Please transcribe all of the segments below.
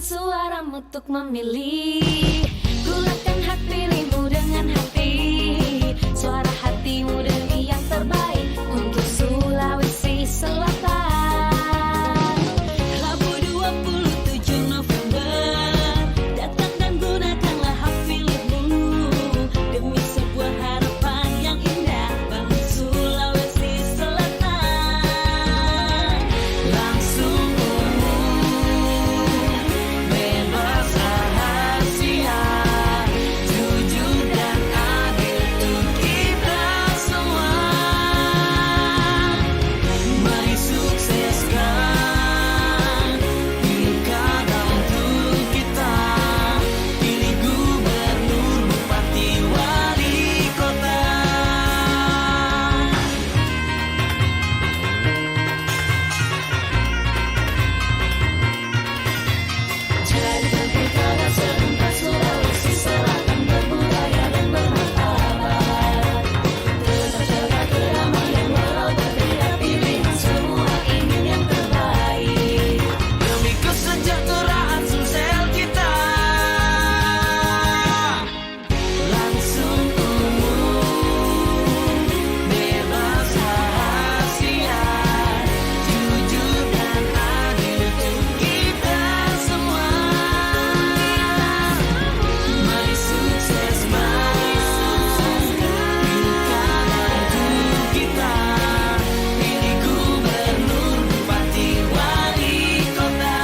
Siapkan suaramu untuk memilih. Gulakan hak pilihmu dengan hati. Suara hatimu demi yang terbaik untuk Sulawesi Selatan. Rabu 27 November, datang dan gunakanlah hak pilihmu demi sebuah harapan yang indah bagi Sulawesi Selatan. Langsung bebas rahasia, jujur dan adil untuk kita semua. Mari sukseskan pilkada untuk kita. Pilih gubernur, bupati, wali kota. Jadikan pilkada serentak Sulawesi Selatan berbudaya dan bermartabat. Tetap jaga kedamaian walau berbeda pilihan, semua ingin yang terbaik demi kesejahteraan Sumsel kita. Langsung umum, bebas rahasia, jujur dan adil untuk kita semua. Mari sukseskan pilkada untuk kita. Pilih gubernur, bupati, wali kota.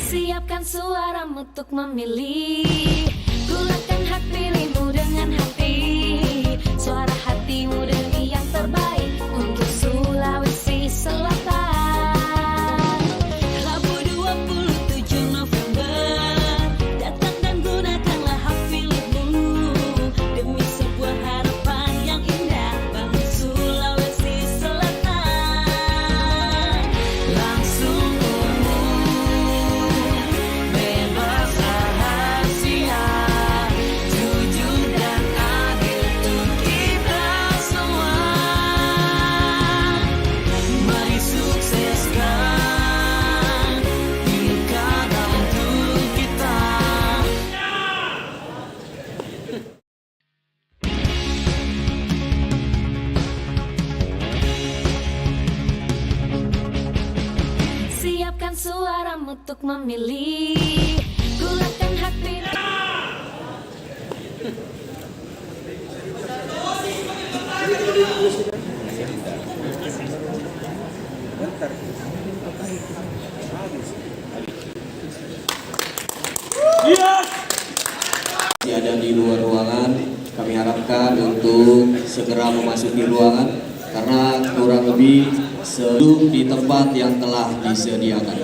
Siapkan suaramu untuk memilih. Gulakan hak pilihmu dengan hati. Suara hatimu demi yang terbaik untuk Sulawesi Selatan. Rabu 27 November, datang dan gunakanlah hak pilihmu demi sebuah harapan yang indah bagi Sulawesi Selatan. Langsung bebas rahasia, jujur dan adil untuk kita semua. Mari sukseskan pilkada untuk kita. Siapkan suaramu untuk memilih. Gulakan hak pilih. Masih ada di luar ruangan, kami harapkan untuk segera memasuki ruangan karena kurang lebih duduk di tempat yang telah disediakan.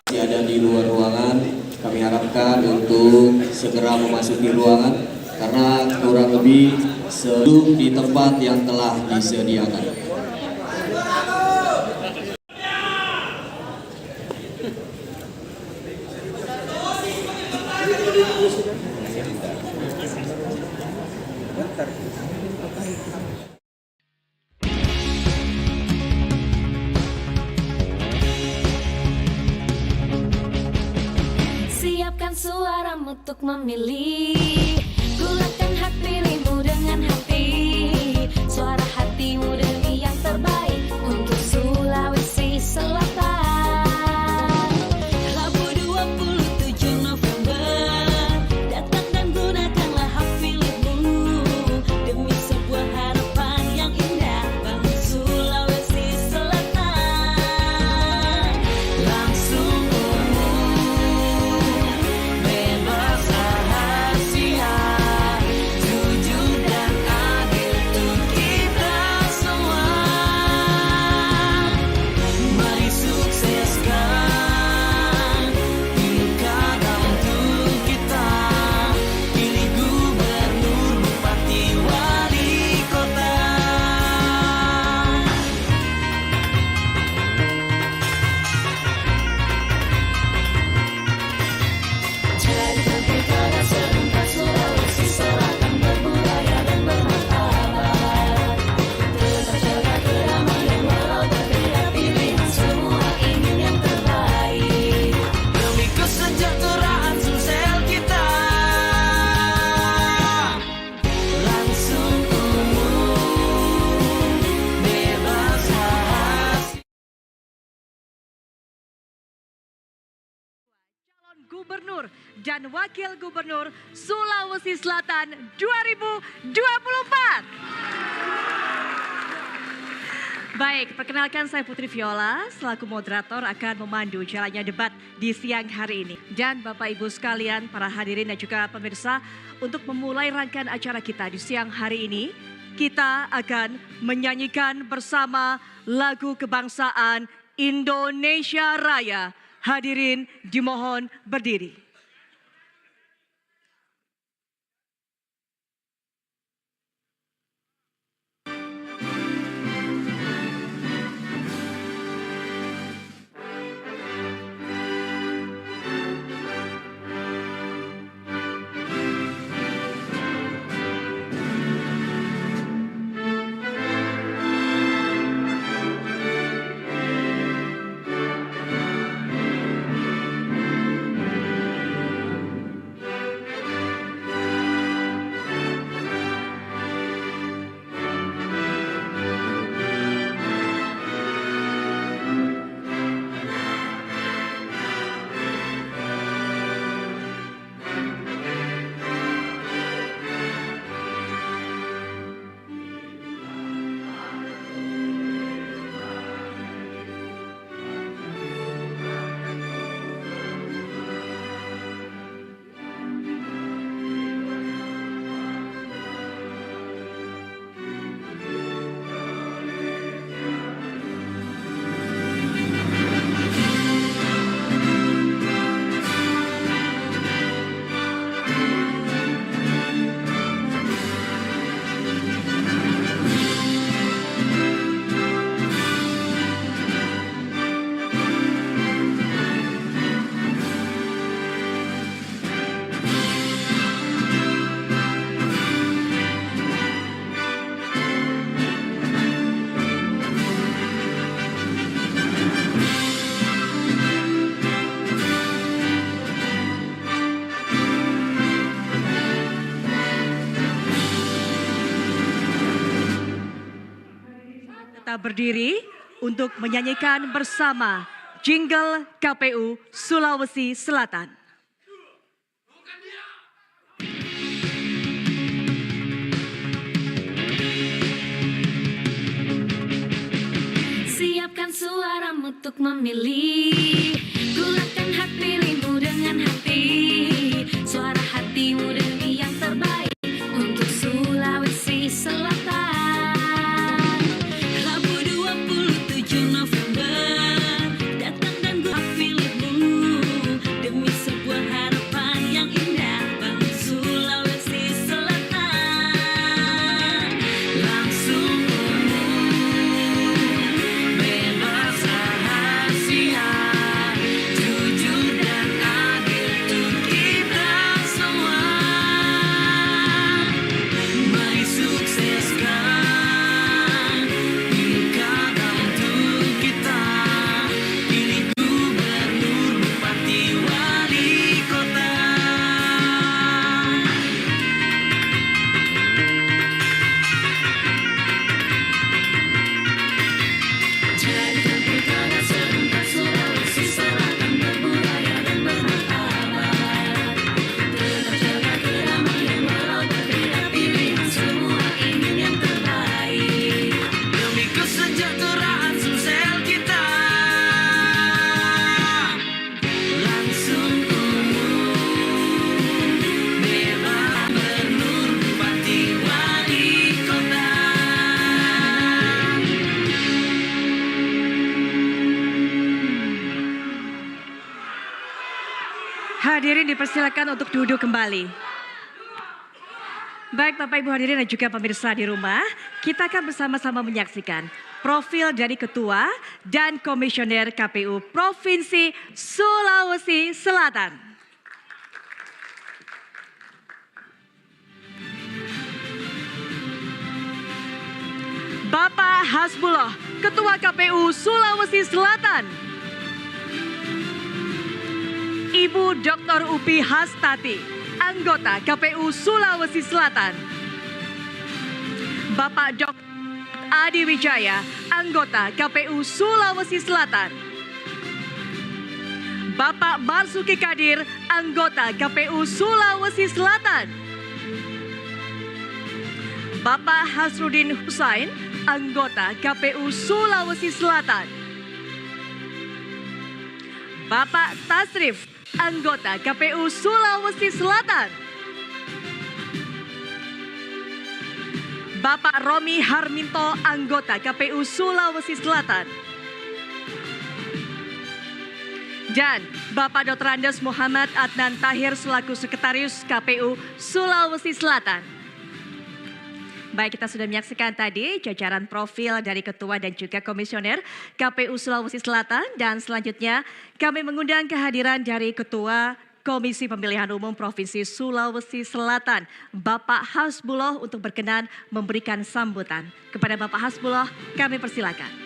Masih ada di luar ruangan, kami harapkan untuk segera memasuki ruangan karena kurang lebih duduk di tempat yang telah disediakan. Siapkan suaramu untuk memilih. Gulakan hak pilihmu dengan hati. Suara hatimu demi yang terbaik untuk Sulawesi Selatan. Rabu 27 November, datang dan gunakanlah hak pilihmu demi sebuah harapan yang indah bagi Sulawesi Selatan. Langsung bebas rahasia, jujur dan adil untuk kita semua. Mari sukses Gubernur dan Wakil Gubernur Sulawesi Selatan 2024. Baik, perkenalkan saya Putri Viola selaku moderator akan memandu jalannya debat di siang hari ini. Dan Bapak Ibu sekalian, para hadirin dan juga pemirsa, untuk memulai rangkaian acara kita di siang hari ini, kita akan menyanyikan bersama lagu kebangsaan Indonesia Raya. Hadirin dimohon berdiri. Berdiri untuk menyanyikan bersama jingle KPU Sulawesi Selatan. Siapkan suaramu untuk memilih, gulakan hak pilihmu dengan hati. Suara hatimu demi yang terbaik untuk Sulawesi Selatan. Hadirin dipersilakan untuk duduk kembali. Baik Bapak Ibu hadirin dan juga pemirsa di rumah, kita akan bersama-sama menyaksikan profil dari Ketua dan Komisioner KPU Provinsi Sulawesi Selatan. Bapak Hasbullah, Ketua KPU Sulawesi Selatan. Ibu Dr. Upi Hastati, anggota KPU Sulawesi Selatan. Bapak Dr. Adi Wijaya, anggota KPU Sulawesi Selatan. Bapak Marzuki Kadir, anggota KPU Sulawesi Selatan. Bapak Hasrudin Husain, anggota KPU Sulawesi Selatan. Bapak Tasrif, anggota KPU Sulawesi Selatan. Bapak Romi Harminto, anggota KPU Sulawesi Selatan. Dan Bapak Dr. Andes Muhammad Adnan Tahir selaku Sekretaris KPU Sulawesi Selatan. Baik, kita sudah menyaksikan tadi jajaran profil dari Ketua dan juga Komisioner KPU Sulawesi Selatan. Dan selanjutnya kami mengundang kehadiran dari Ketua Komisi Pemilihan Umum Provinsi Sulawesi Selatan, Bapak Hasbullah, untuk berkenan memberikan sambutan. Kepada Bapak Hasbullah, kami persilakan.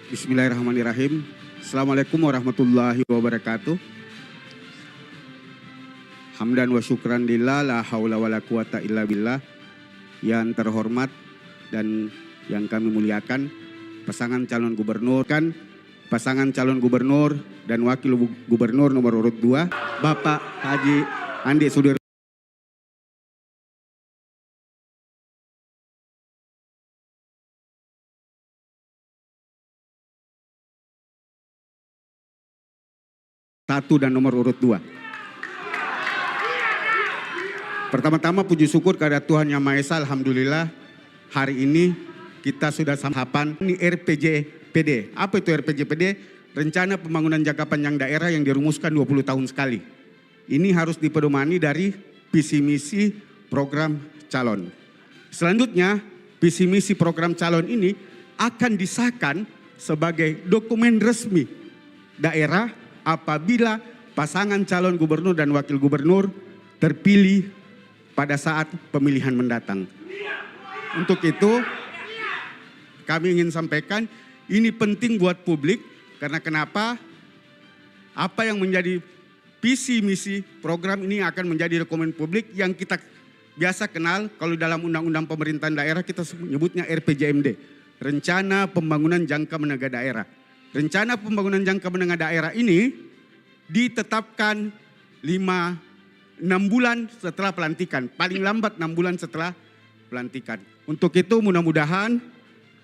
Bismillahirrahmanirrahim. Assalamualaikum warahmatullahi wabarakatuh. Hamdan wa syukran lillah, la haula wa la quwata illa billah. Yang terhormat dan yang kami muliakan, pasangan calon gubernur dan wakil gubernur nomor urut 2, Bapak Haji Andi Sudir. Satu dan nomor urut 2. Pertama-tama puji syukur kepada Tuhan Yang Maha Esa, alhamdulillah hari ini kita sudah tahapan ini RPJPD. Apa itu RPJPD? Rencana Pembangunan Jangka Panjang Daerah yang dirumuskan 20 tahun sekali. Ini harus dipedomani dari visi misi program calon. Selanjutnya visi misi program calon ini akan disahkan sebagai dokumen resmi daerah apabila pasangan calon gubernur dan wakil gubernur terpilih pada saat pemilihan mendatang. Untuk itu kami ingin sampaikan ini penting buat publik karena kenapa? Apa yang menjadi visi misi program ini akan menjadi dokumen publik yang kita biasa kenal kalau dalam undang-undang pemerintahan daerah kita menyebutnya RPJMD, Rencana Pembangunan Jangka Menengah Daerah. Rencana Pembangunan Jangka Menengah Daerah ini ditetapkan 6 bulan setelah pelantikan, paling lambat 6 bulan setelah pelantikan. Untuk itu mudah-mudahan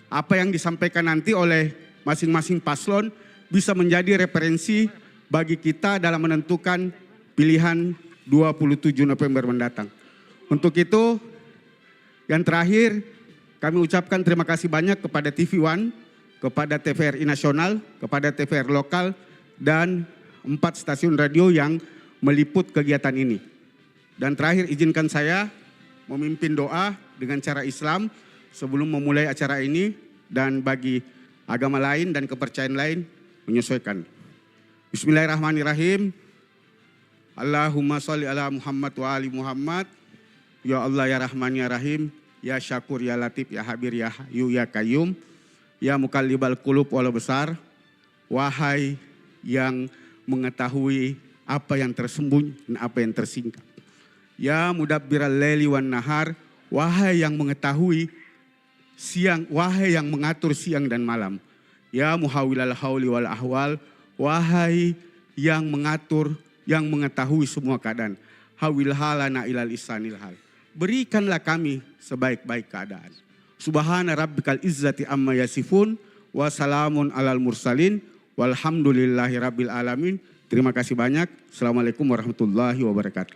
apa yang disampaikan nanti oleh masing-masing paslon bisa menjadi referensi bagi kita dalam menentukan pilihan 27 November mendatang. Untuk itu yang terakhir kami ucapkan terima kasih banyak kepada TV One, kepada TVRI Nasional, kepada TVRI Lokal, dan 4 stasiun radio yang meliput kegiatan ini. Dan terakhir izinkan saya memimpin doa dengan cara Islam sebelum memulai acara ini dan bagi agama lain dan kepercayaan lain menyesuaikan. Bismillahirrahmanirrahim. Allahumma sholli ala Muhammad wa ali Muhammad. Ya Allah ya Rahman ya Rahim, ya Syakur ya Latif ya Habir ya Hayyu ya Qayyum. Ya Mukallibal Qulub wal Absar, wahai yang mengetahui apa yang tersembunyi dan apa yang tersingkap. Ya Mudabbiral Laili wan Nahar, wahai yang mengetahui siang, wahai yang mengatur siang dan malam. Ya Muhawilal Hauli wal Ahwal, wahai yang mengatur, yang mengetahui semua keadaan. Hawil halana ilal isanil hal. Berikanlah kami sebaik-baik keadaan. Subhana rabbikal izzati amma yasifun wa salamun alal mursalin walhamdulillahi rabbil alamin. Terima kasih banyak. Assalamualaikum warahmatullahi wabarakatuh.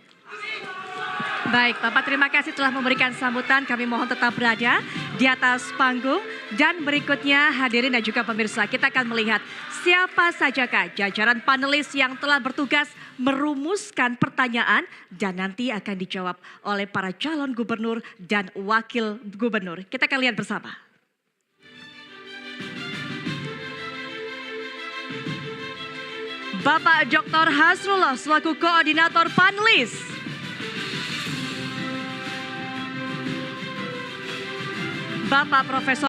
Baik, Bapak terima kasih telah memberikan sambutan. Kami mohon tetap berada di atas panggung. Dan berikutnya hadirin dan juga pemirsa, kita akan melihat siapa sajakah jajaran panelis yang telah bertugas merumuskan pertanyaan dan nanti akan dijawab oleh para calon gubernur dan wakil gubernur. Kita akan lihat bersama. Bapak Dr. Hasrullah selaku koordinator panelis. Bapak Profesor